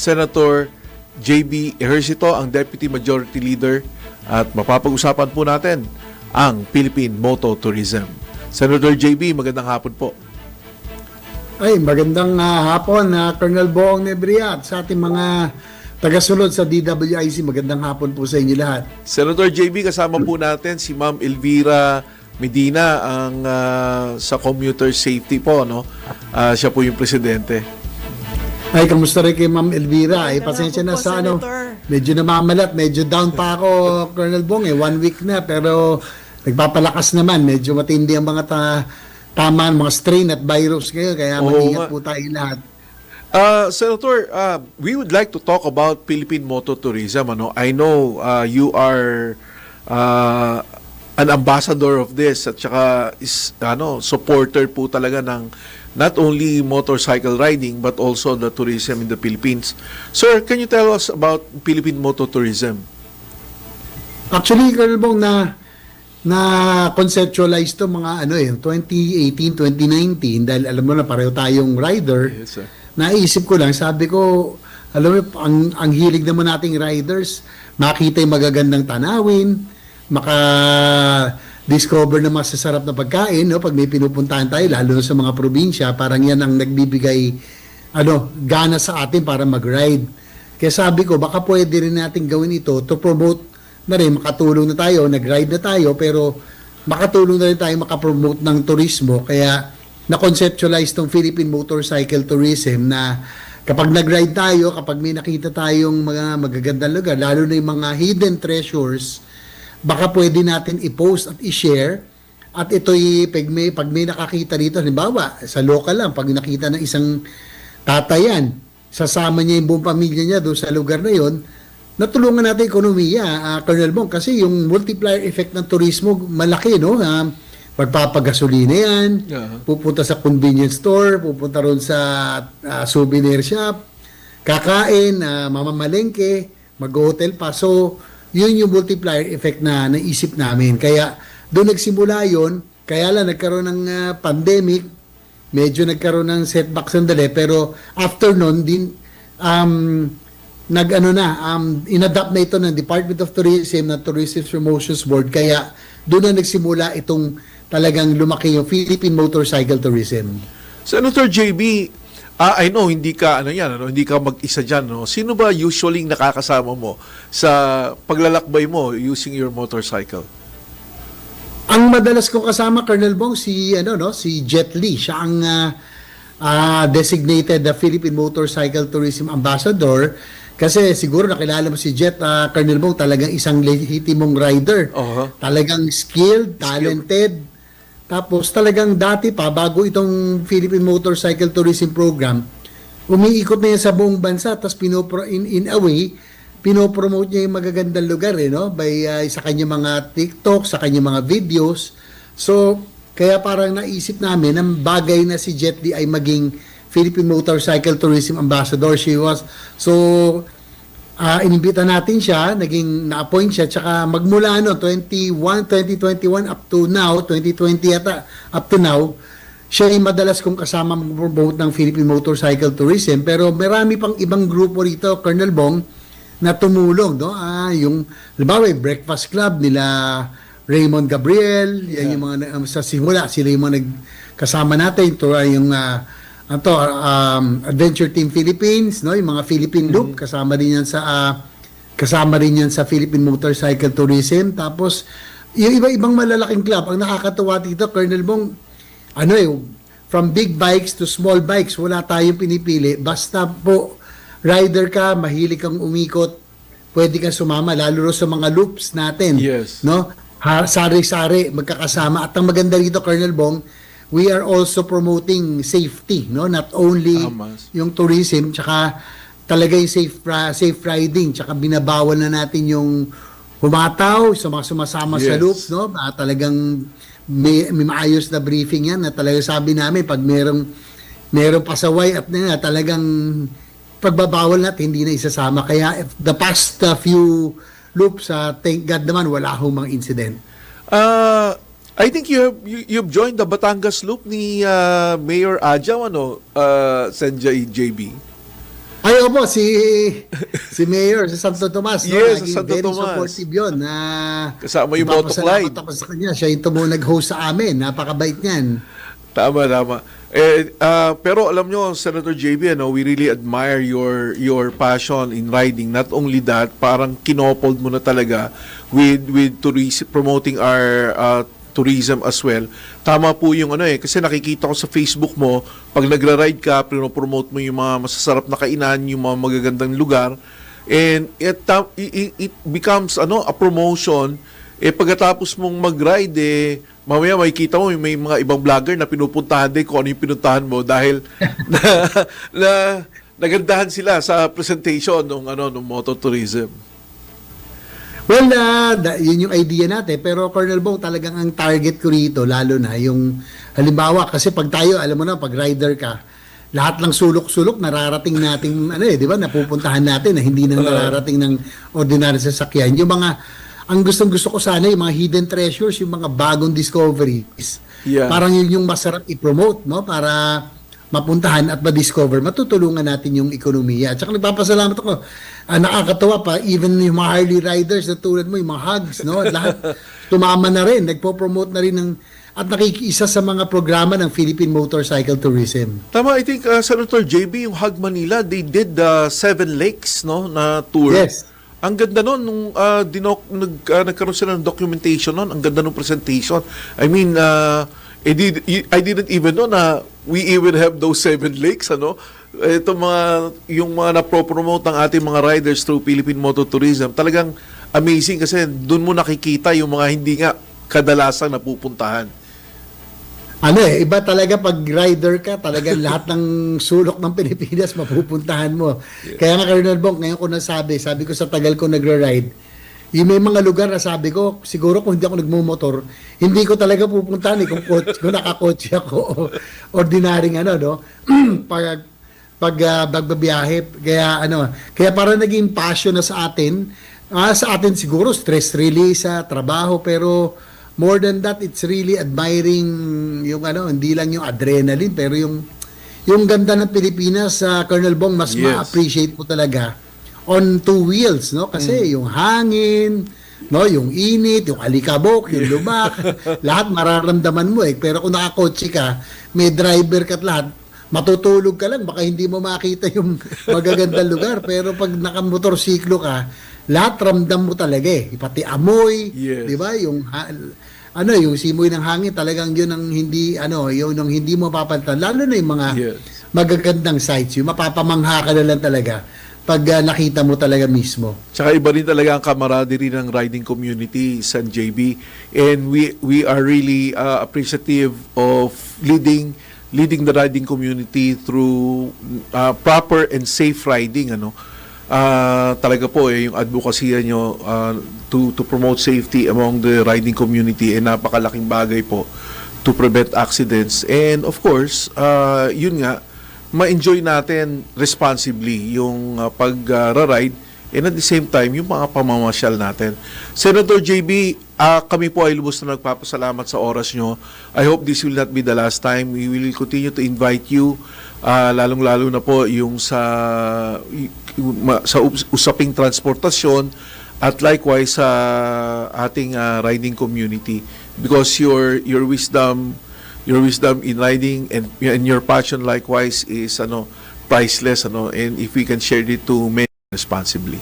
Senator JB Ejercito, ang Deputy Majority Leader, at mapapag-usapan po natin ang Philippine Moto Tourism. Senator JB, magandang hapon po. Ay, magandang hapon, Colonel Boong Nebria, at sa ating mga tagasunod sa DWIC. Magandang hapon po sa inyo lahat. Senator JB, kasama po natin si Ma'am Elvira Medina, ang sa commuter safety po, no? Siya po yung presidente. Ay, kamusta rin kay Ma'am Elvira? Ay, pasensya na sa medyo namamalat, medyo down pa ako, Colonel Bong, 1 week na, pero nagpapalakas naman, medyo matindi ang mga tama, mga strain at virus ngayon, kaya mag-ingat po tayo lahat. Senator, we would like to talk about Philippine Moto Tourism. Ano? I know you are an ambassador of this at saka supporter po talaga ng not only motorcycle riding but also the tourism in the Philippines. Sir, can you tell us about Philippine Moto Tourism? Actually, Colonel Bong, na conceptualize to mga 2018, 2019, dahil alam mo na pareho tayong rider. Yes, sir. Naisip ko lang, sabi ko, alam mo, ang hilig naman nating riders, makita yung magagandang tanawin, maka-discover ng masasarap na pagkain, no? Pag may pinupuntahan tayo, lalo na sa mga probinsya, parang yan ang nagbibigay gana sa atin para mag-ride. Kaya sabi ko, baka pwede rin natin gawin ito to promote na rin, makatulong na tayo, nag-ride na tayo, pero makatulong na rin tayo makapromote ng turismo. Kaya na-conceptualize tong Philippine Motorcycle Tourism na kapag nag-ride tayo, kapag may nakita tayong mga magagandang lugar, lalo na yung mga hidden treasures, baka pwede natin i-post at i-share. At ito'y pag may nakakita dito, halimbawa, sa local lang, pag nakita ng isang tatayan, sasama niya yung buong pamilya niya doon sa lugar na yon, natulungan natin ekonomiya, Colonel Bong, kasi yung multiplier effect ng turismo, malaki, no? Magpapagasolina yan, pupunta sa convenience store, pupunta ron sa souvenir shop, kakain, mamamalengke, mag-hotel pa. So, yun yung multiplier effect na naisip namin. Kaya doon nagsimula yun, kaya lang nagkaroon ng pandemic, medyo nagkaroon ng setback sandali, pero after nun, inadapt na ito ng Department of Tourism na Tourism Promotions Board, kaya doon na nagsimula itong talagang lumaki yung Philippine Motorcycle Tourism. Senator JB, I know hindi ka hindi ka mag-isa diyan, no? Sino ba usually nakakasama mo sa paglalakbay mo using your motorcycle? Ang madalas kong kasama, Colonel Bong, si Jet Li. Siya ang designated Philippine Motorcycle Tourism Ambassador. Kasi siguro nakilala mo si Jet, Colonel Bong, talagang isang lehitimong rider. Talagang skilled, talented. Tapos talagang dati pa, bago itong Philippine Motorcycle Tourism Program, umiikot na yan sa buong bansa, tapos in a way, pinopromote niya yung magagandang lugar, by sa kanya mga TikTok, sa kanya mga videos. So, kaya parang naisip namin, ang bagay na si Jet Li ay maging Philippine Motorcycle Tourism Ambassador. Inimbita natin siya, na-appoint siya, tsaka magmula 2021 up to now, 2020 yata, up to now, siya ay madalas kong kasama mag-promote ng Philippine Motorcycle Tourism, pero marami pang ibang grupo rito, Colonel Bong, na tumulong, no? Yung, halimbawa, Breakfast Club nila Raymond Gabriel, yan yung mga, sa simula, sila yung mga nagkasama natin, ito ay yung Adventure Team Philippines, no, yung mga Philippine Loop, kasama rin yan sa Philippine Motorcycle Tourism. Tapos yung iba-ibang malalaking club, ang nakakatuwa dito, Colonel Bong, from big bikes to small bikes, wala tayong pinipili. Basta po rider ka, mahilig kang umikot, pwede kang sumama, lalo sa mga loops natin. Yes. No? Sari-sari, magkakasama. At ang maganda rito, Colonel Bong, we are also promoting safety, no? Not only yung tourism, tsaka talaga yung safe riding, tsaka binabawal na natin yung humataw, sumasama sa loops, no? Talagang may maayos na briefing yan na talaga sabi namin pag merong pasaway at talagang pagbabawal natin hindi na isasama. Kaya the past few loops, thank God naman wala akong mga incident. I think you've joined the Batangas Loop ni Mayor Adjao, Senjay JB. Ay, po, si Mayor sa Santo Tomas. No? Yes, Laging sa Santo very Tomas. supportive yun. Kasama yung Ipapasalamat Motoglide. ako sa kanya. Siya yung nag-host sa amin. Napakabait niyan. Tama, tama. Pero alam nyo, Senator JB, we really admire your passion in riding. Not only that, parang kinopold mo na talaga with tourism, promoting our tourism as well. Tama po yung kasi nakikita ko sa Facebook mo, pag nagra-ride ka, promote mo yung mga masasarap na kainan, yung mga magagandang lugar, and it becomes a promotion. Pagkatapos mong mag-ride, mamaya makikita mo may mga ibang vlogger na pinupuntahan din kung ano yung pinuntahan mo dahil nagandahan sila sa presentation ng mototourism. Well, yun yung idea natin. Pero Colonel Bong, talagang ang target ko rito, lalo na yung, halimbawa, kasi pag tayo, alam mo na, pag rider ka, lahat ng sulok-sulok nararating natin, di ba, napupuntahan natin na hindi na nararating ng ordinary sasakyan. Yung mga, ang gustong-gusto ko sana, yung mga hidden treasures, yung mga bagong discoveries. Yeah. Parang yun yung masarap i-promote, no? Para mapuntahan at ma-discover, matutulungan natin yung ekonomiya. At saka nagpapasalamat ako, nakakatawa pa, even yung mga Harley riders na tulad mo, yung mga hugs, no? At lahat tumama na rin, nagpo-promote na rin at nakikiisa sa mga programa ng Philippine Motorcycle Tourism. Tama, I think Senator JB, yung Hug Manila, they did the Seven Lakes na tour. Yes. Ang ganda nun, nung nagkaroon sila ng documentation nun, ang ganda nung presentation. I mean, I didn't even know na we even have those 7 lakes, Ito yung mga na-promote ng ating mga riders through Philippine Mototourism. Talagang amazing kasi doon mo nakikita yung mga hindi nga kadalasang napupuntahan. Iba talaga pag rider ka, talagang lahat ng sulok ng Pilipinas mapupuntahan mo. Yeah. Kaya nga, Colonel Bong, ngayon ko sabi ko sa tagal ko nagra-ride, yung may mga lugar na sabi ko, siguro kung hindi ako nagmumotor, hindi ko talaga pupuntahan kung nakakotse ako o ordinaryong pag bagbabiyahe. Kaya para naging passion na sa atin siguro stress release sa trabaho, pero more than that, it's really admiring yung hindi lang yung adrenaline, pero yung ganda ng Pilipinas, Colonel Bong, mas Yes. ma-appreciate mo talaga on two wheels, no? Kasi yung hangin, no, yung init, yung alikabok, yung lumak, lahat mararamdaman mo Pero kung nakakotse ka, may driver ka at lahat, matutulog ka lang, baka hindi mo makita yung magagandang lugar. Pero pag nakamotorsiklo ka, lahat ramdam mo talaga Pati amoy, Yes. di ba? Yung yung simoy ng hangin, talagang yun ang hindi yun ang hindi mo mapapantan. Lalo na yung mga Yes. magagandang sites, yung mapapamangha ka na lang talaga pag nakita mo talaga mismo. Tsaka iba rin talaga ang camaraderie ng riding community, San JB. And we are really appreciative of leading the riding community through proper and safe riding. Talaga po yung advocacy nyo to promote safety among the riding community napakalaking bagay po to prevent accidents. And of course, yun nga, ma-enjoy natin responsibly yung pag-ride and at the same time yung mga pamamasyal natin. Senator JB, kami po ay lubos na nagpapasalamat sa oras nyo. I hope this will not be the last time. We will continue to invite you, lalong-lalo na po yung sa usaping transportasyon at likewise sa ating riding community, because your wisdom in riding and your passion likewise is priceless, and if we can share it to many responsibly.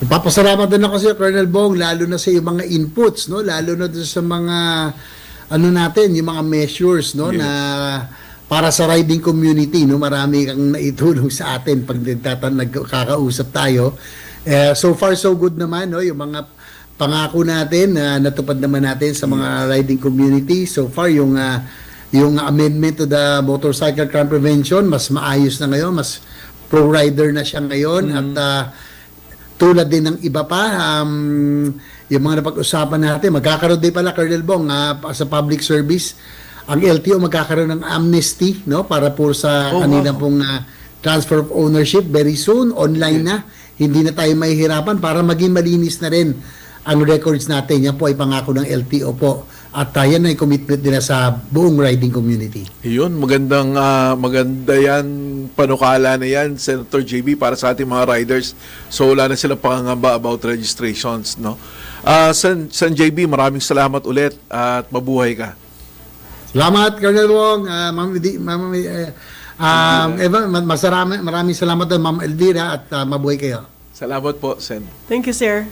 Papasalamat din ako sa Colonel Bong, lalo na sa yung mga inputs, no? Lalo na sa mga natin, yung mga measures, no, Yes. na para sa riding community, no, marami kang naitulong sa atin pag nagkakausap tayo. So far so good naman, no, yung mga pangako natin na natupad naman natin sa mga riding community. So far yung amendment to the Motorcycle Crime Prevention, mas maayos na ngayon, mas pro-rider na siya ngayon. At tulad din ng iba pa, yung mga napag-usapan natin, magkakaroon din pala, Colonel Bong, sa public service, ang LTO magkakaroon ng amnesty, no, para po sa kanila pong transfer of ownership very soon, online na. Hindi na tayo mahihirapan para maging malinis na rin ang records natin. Yan po ay pangako ng LTO po. At yan ay commitment nila sa buong riding community. Yun, maganda yan, panukala na yan, Senator JB, para sa ating mga riders. So wala na silang pangangamba about registrations, no? Sen JB, maraming salamat ulit at mabuhay ka. Salamat, Colonel Wong, maraming salamat, Ma'am Elvira, at mabuhay kayo. Salamat po, Sen. Thank you, sir.